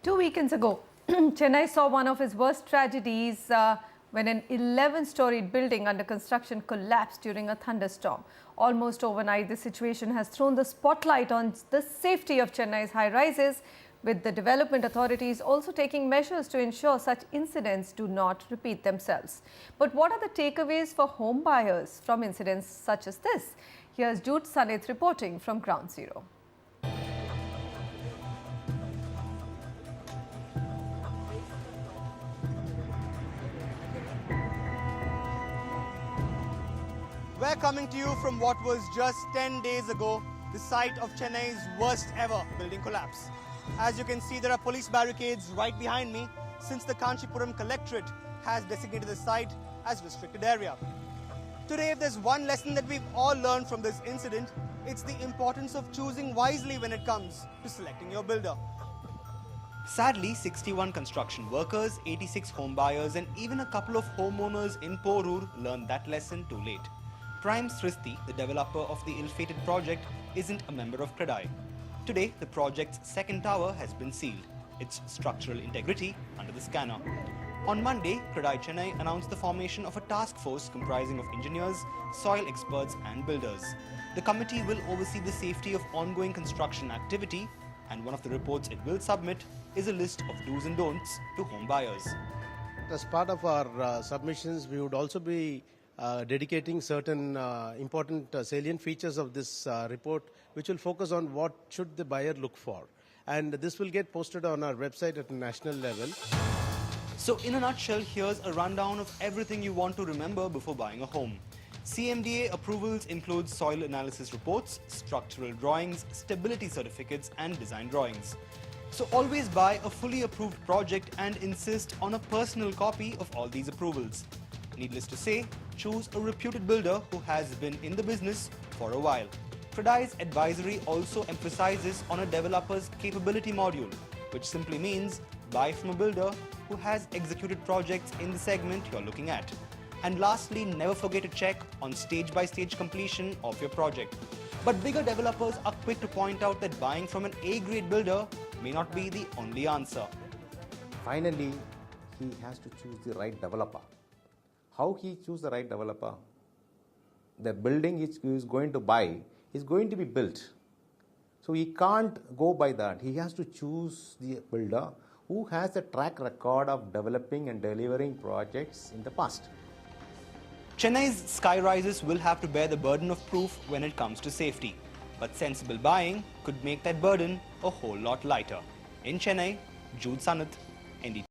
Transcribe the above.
2 weekends ago, Chennai saw one of its worst tragedies when an 11-storied building under construction collapsed during a thunderstorm. Almost overnight, the situation has thrown the spotlight on the safety of Chennai's high-rises, with the development authorities also taking measures to ensure such incidents do not repeat themselves. But what are the takeaways for home buyers from incidents such as this? Here's Jude Sanith reporting from Ground Zero. We're coming to you from what was just 10 days ago, the site of Chennai's worst ever building collapse. As you can see, there are police barricades right behind me since the Kanchipuram Collectorate has designated the site as restricted area. Today, if there's one lesson that we've all learned from this incident, it's the importance of choosing wisely when it comes to selecting your builder. Sadly, 61 construction workers, 86 home buyers and even a couple of homeowners in Porur learned that lesson too late. Prime Srishti, the developer of the ill-fated project, isn't a member of CREDAI. Today, the project's second tower has been sealed, its structural integrity under the scanner. On Monday, CREDAI Chennai announced the formation of a task force comprising of engineers, soil experts and builders. The committee will oversee the safety of ongoing construction activity, and one of the reports it will submit is a list of do's and don'ts to home buyers. As part of our submissions, we would also be dedicating certain important salient features of this report, which will focus on what should the buyer look for. And this will get posted on our website at a national level. So in a nutshell, here's a rundown of everything you want to remember before buying a home. CMDA approvals include soil analysis reports, structural drawings, stability certificates and design drawings. So always buy a fully approved project and insist on a personal copy of all these approvals. Needless to say, choose a reputed builder who has been in the business for a while. CREDAI's advisory also emphasizes on a developer's capability module, which simply means buy from a builder who has executed projects in the segment you're looking at. And lastly, never forget to check on stage-by-stage completion of your project. But bigger developers are quick to point out that buying from an A-grade builder may not be the only answer. Finally, he has to choose the right developer. How he choose the right developer? The building he is going to buy is going to be built. So he can't go by that. He has to choose the builder who has a track record of developing and delivering projects in the past. Chennai's skyrises will have to bear the burden of proof when it comes to safety. But sensible buying could make that burden a whole lot lighter. In Chennai, Jude Sanith, NDTV.